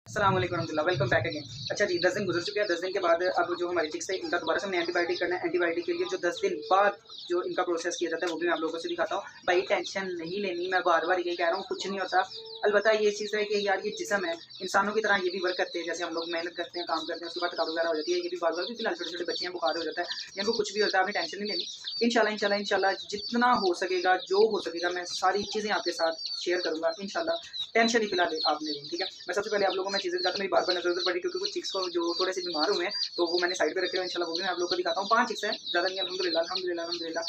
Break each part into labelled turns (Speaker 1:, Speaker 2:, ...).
Speaker 1: अस्सलाम वालेकुम रहमतुल्लाह, वेलकम बैक अगेन। अच्छा जी, 10 दिन गुजर चुके हैं। 10 दिन के बाद अब जो हमारी चिक्स है इनका दोबारा से हमने एंटीबायोटिक करना है। एंटीबायोटिक के लिए जो 10 दिन बाद जो इनका प्रोसेस किया जाता है वो भी मैं आप लोगों से दिखाता हूँ। भाई टेंशन नहीं लेनी, मैं बार बार यही कह रहा हूँ, कुछ नहीं होता। अलबत्ता ये चीज़ है कि यार ये जिस्म है, इंसानों की तरह ये भी वर्क करते हैं। जैसे हम लोग मेहनत करते हैं, काम करते हैं, उसके बाद थकावट वगैरह हो जाती है। ये भी बार बार भी फिलहाल छोटे छोटे बच्चे हैं, बुखार हो जाता है, इनको कुछ भी होता है, आपने टेंशन नहीं लेनी। इंशाल्लाह इंशाल्लाह इंशाल्लाह जितना हो सकेगा, जो हो सकेगा, मैं सारी चीज़ें आपके साथ शेयर करूँगा इंशाल्लाह। टेंशन ही फिलहाल आपने नहीं, ठीक है। मैं सबसे पहले आप लोगों में चीज़ें दिखाता हूँ। मेरी बार बार नजर उधर पड़ी क्योंकि कुछ चिक्स को जो थोड़े से बीमार हुए हैं तो वो मैंने साइड पे रखे हुए हैं। इंशाल्लाह वो भी मैं आप लोगों को दिखाता हूँ। 5 चिक्स हैं, ज़्यादा नहीं, अल्हम्दुलिल्लाह अल्हम्दुलिल्लाह अल्हम्दुलिल्लाह।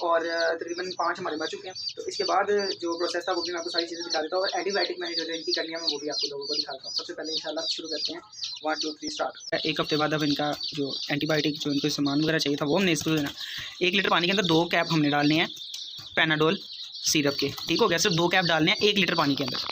Speaker 1: और तकरीबन 5 हमारे मर चुके हैं। तो इसके बाद जो प्रोसेस था वो भी मैं आपको सारी चीज़ें दिखा देता हूँ। और एंटीबायोटिक मैंने जो इनकी करनी है मैं वो भी आपको लोगों को दिखाता हूँ। सबसे पहले इंशाल्लाह शुरू करते हैं। 1 2 3 स्टार्ट। एक हफ्ते बाद अब इनका जो एंटीबायोटिक जो इनको सामान वगैरह चाहिए था वो हमने इसको देना। 1 लीटर पानी के अंदर 2 कैप हमने डालने हैं पैनाडोल सिरप के, ठीक हो गया। सिर्फ 2 कैप डालने हैं 1 लीटर पानी के अंदर।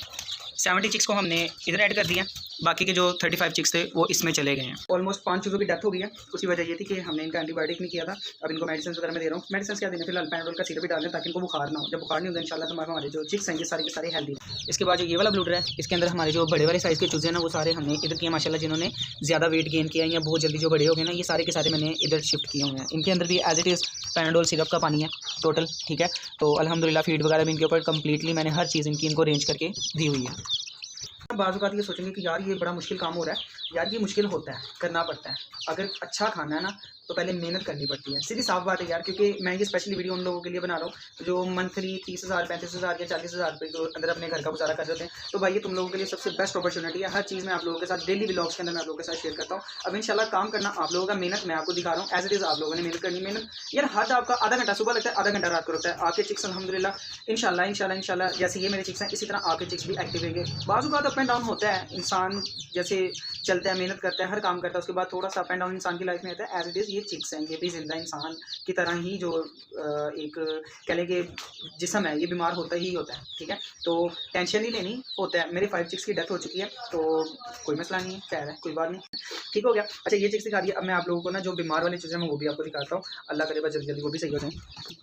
Speaker 1: 70 चिक्स को हमने इधर ऐड कर दिया, बाकी के जो 35 चिक्स थे वो इसमें चले गए हैं। ऑलमोस्ट 5 चूज़ों की डेथ हो गई है। उसकी वजह ये थी कि हमने इनका एंटीबायोटिक नहीं किया था। अब इनको मेडिसिन वगैरह में दे रहा हूँ। मेडिसिन क्या देना, फिलहाल पैनाडोल का सिरप भी डाल दें ताकि इनको बुखार ना हो। जब बुखार नहीं होगा इंशाल्लाह तो हमारे जो चिक्स हैं ये सारे के सारे हेल्दी हैं। इसके बाद जो ये वाला ब्लूडर है, इसके अंदर हमारे जो बड़े वाले साइज़ के चूज़े हैं ना वो सारे हमने इधर किए माशाल्लाह। जिन्होंने ज़्यादा वेट गेन किया या बहुत जल्दी जो बड़े हो गए ना, ये सारे के सारे मैंने इधर शिफ्ट किए हुए हैं। इनके अंदर भी as it is Panadol syrup का पानी है टोटल, ठीक है। तो अल्हम्दुलिल्लाह फीड वगैरह भी इनके ऊपर कंप्लीटली मैंने हर चीज़ इनकी इनको अरेंज करके दी हुई है। बाज़ औक़ात ये सोचेंगे कि यार ये बड़ा मुश्किल काम हो रहा है। यार ये मुश्किल होता है, करना पड़ता है। अगर अच्छा खाना है ना तो पहले मेहनत करनी पड़ती है, सीधी साफ बात है यार। क्योंकि मैं ये स्पेशली वीडियो उन लोगों के लिए बना रहा हूँ जो मंथली 30,000 35,000 या 40,000 रुपये के अंदर अपने घर का गुजारा कर देते हैं। तो भाई ये तुम लोगों के लिए सबसे बेस्ट अपॉर्चुनिटी है। हर चीज़ मैं आप लोगों के साथ डेली व्लॉग्स के अंदर मैं आप लोगों के साथ शेयर करता हूँ। अब इंशाल्लाह काम करना आप लोगों का, मेहनत मैं आपको दिखा रहा हूँ। एज इट इज़ आप लोगों ने मेहनत करनी। मेहनत यार हाथ आपका आधा घंटा सुबह लगता है, आधा घंटा रात को लगता है। आपके चिक्स अल्हम्दुलिल्लाह इंशाल्लाह इंशाल्लाह इंशाल्लाह जैसे ये मेरे चिक्स हैं इसी तरह आपके चिक्स भी एक्टिव रहेंगे। बाज़ औक़ात अप एंड डाउन होता है, इंसान जैसे चलता है, मेहनत करता है, हर काम करता है, उसके बाद थोड़ा सा अप एंड डाउन इंसान की लाइफ में आता है। एज इट इज़ ये चिक्स हैं, ये भी जिंदा इंसान की तरह ही जो एक कह लें कि जिस्म है, ये बीमार होता ही होता है, ठीक है। तो टेंशन नहीं लेनी, होता है। मेरे 5 चिक्स की डेथ हो चुकी है तो कोई मसला नहीं है, खैर है, कोई बात नहीं, ठीक हो गया। अच्छा ये चिक्स दिखा दी। अब मैं आप लोगों को ना जो बीमार वाली चीज़ें मैं वो भी आपको दिखाता हूँ। अल्लाह करे बस जल्दी जल्दी वो भी सही हो जाए।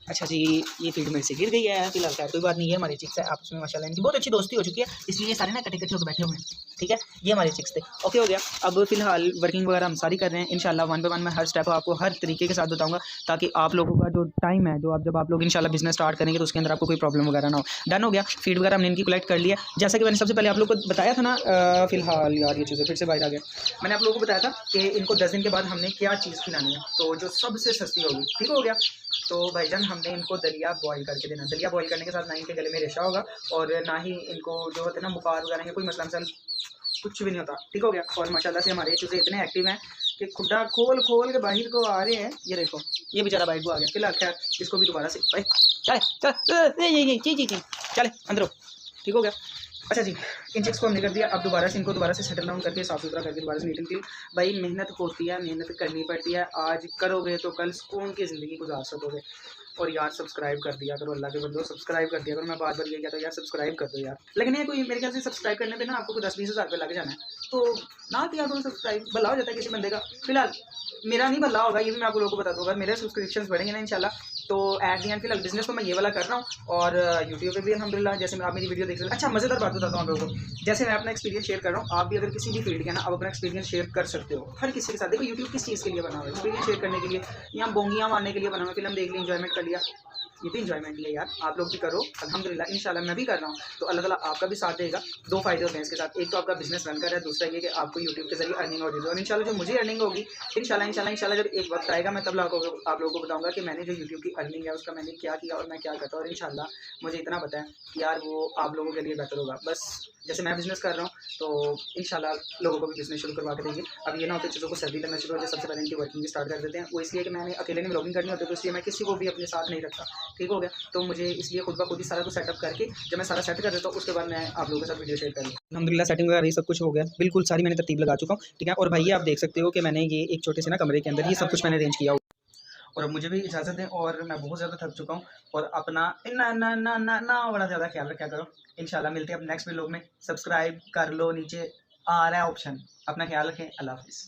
Speaker 1: अच्छा जी, ये फील्ड में से गिर गई है, फिलहाल खैर कोई बात नहीं है। हमारी चिक्स है, आपस में माशाल्लाह इनकी बहुत अच्छी दोस्ती हो चुकी है, इसलिए ये सारे ना इकट्ठे इकट्ठे होकर बैठे हुए हैं, ठीक है। ये हमारे चिक्स थे, ओके हो गया। अब फिलहाल वर्किंग वगैरह हम सारी कर रहे हैं इंशाल्लाह। 1 बाय 1 मैं हर स्टेप आपको हर तरीके के साथ बताऊंगा ताकि आप लोगों का जो टाइम है, जो आप जब आप लोग इंशाल्लाह बिजनेस स्टार्ट करेंगे तो उसके अंदर आपको कोई प्रॉब्लम वगैरह ना हो। डन हो गया। फीड वगैरह हमने इनकी कलेक्ट कर लिया। जैसा कि मैंने सबसे पहले आप लोग को बताया था ना, फिलहाल यार ये चीज़ें फिर से बाहर आ गया। मैंने आप लोगों को बताया था कि इनको 10 दिन के बाद हमने क्या चीज़ खिलानी है, तो जो सबसे सस्ती होगी, ठीक हो गया। तो भाईजान हमने इनको दलिया बॉईल करके देना। दलिया बॉईल करने के साथ ना इनके गले में रेशा होगा और ना ही इनको जो होता है ना बुखार वगैरह या कोई मसला मसल कुछ भी नहीं होता, ठीक हो गया। और माशाल्लाह से हमारे चूज़े इतने एक्टिव हैं कि खुड्डा खोल खोल के बाहर को आ रहे हैं। ये देखो, ये बेचारा बाहर को आ गया। फिलहाल खैर इसको भी दोबारा से भाई चले चले चले अंदर, ठीक हो गया। अच्छा जी, इन चिक्स को हमने कर दिया। अब इनको दोबारा से सेटल डाउन करके साफ़ सुथरा करके दोबारा से नीट एंड क्लीन। भाई मेहनत होती है, मेहनत करनी पड़ती है। आज करोगे तो कल सुकून की ज़िंदगी गुजार सकोगे। और यार सब्सक्राइब कर दिया करो, अल्लाह के बंदो सब्सक्राइब कर दिया करो। मैं बार बार ये कहता हूँ यार सब्सक्राइब कर दो यार। लेकिन ये कोई मेरे ख्याल से सब्सक्राइब करने पे ना आपको 10-20 हज़ार रुपये लग जाना है, तो ना किया करो सब्सक्राइब, भला हो जाता है किसी बंदे का। फिलहाल मेरा नहीं भला होगा, ये भी मैं आप लोगों को बता दूँगा। मेरे सब्सक्रिप्शन बढ़ेंगे ना इंशाल्लाह, तो एट दी एंड फिलहाल बिजनेस तो मैं ये वाला कर रहा हूँ। और यूट्यूब पे भी अल्हम्दुलिल्लाह जैसे आप मेरी वीडियो देख सकते हैं। अच्छा मज़ेदार बात बताता हूँ आप लोगों को, जैसे मैं अपना एक्सपीरियंस शेयर कर रहा हूँ, आप भी अगर किसी भी फील्ड के ना आप अपना एक्सपीरियंस शेयर कर सकते हो हर किसी के साथ। देखो यूट्यूब किस चीज़ के लिए बना हुआ है, एक्सपीरियंस शेयर करने के लिए या बोंगियाँ मारने के लिए बना हुआ है। फिल्म देख ली, एंजॉयमेंट कर लिया, ये भी इंजॉयमेंट ही है यार। आप लोग भी करो अल्हम्दुलिल्लाह, इंशाल्लाह मैं भी कर रहा हूँ तो अल्लाह ताला आपका भी साथ देगा। 2 फ़ायदे होते हैं इसके साथ, एक तो आपका बिजनेस रन कर रहा है, दूसरा ये कि आपको यूट्यूब के जरिए अर्निंग हो रही है। और इंशाल्लाह जो मुझे अर्निंग होगी इंशाल्लाह जब एक वक्त आएगा मैं तब आप लोगों को बताऊंगा कि मैंने जो यूट्यूब की अर्निंग है उसका मैंने क्या किया और मैं क्या करता हूँ। और इंशाल्लाह मुझे इतना पता है कि यार वो आप लोगों के लिए बेहतर होगा। बस जैसे मैं बिज़नेस कर रहा हूँ तो इंशाल्लाह लोगों को भी बिज़नेस शुरू करवा के देंगे। अब ये ना होते चीज़ों को सर्दी लगना शुरू हो जाए, सबसे पहले इनकी वर्किंग स्टार्ट कर देते हैं। वो इसलिए कि मैंने अकेले में व्लॉगिंग करनी होती है, तो इसलिए मैं किसी को भी अपने साथ नहीं रखता, ठीक हो गया। तो मुझे इसलिए खुद ब खुद ही सारा कुछ सेटअप करके जब मैं सारा सेट कर देता हूँ उसके बाद मैं आप लोगों के साथ वीडियो शेयर करूँगा। अल्हम्दुलिल्लाह सेटिंग वगैरह ये सब कुछ हो गया, बिल्कुल सारी मैंने तरतीब लगा चुका हूँ, ठीक है। और भाई आप देख सकते हो कि मैंने ये एक छोटे से ना कमरे के अंदर ये सब कुछ मैंने अरेंज किया। और अब मुझे भी इजाज़त दें, और मैं बहुत ज़्यादा थक चुका हूँ। और अपना ना ना ना ना ना बड़ा ज़्यादा ख्याल रखा करो। इंशाल्लाह मिलते हैं अब नेक्स्ट व्लॉग में। सब्सक्राइब कर लो, नीचे आ रहा है ऑप्शन। अपना ख्याल रखें, अल्लाह हाफ़िज़।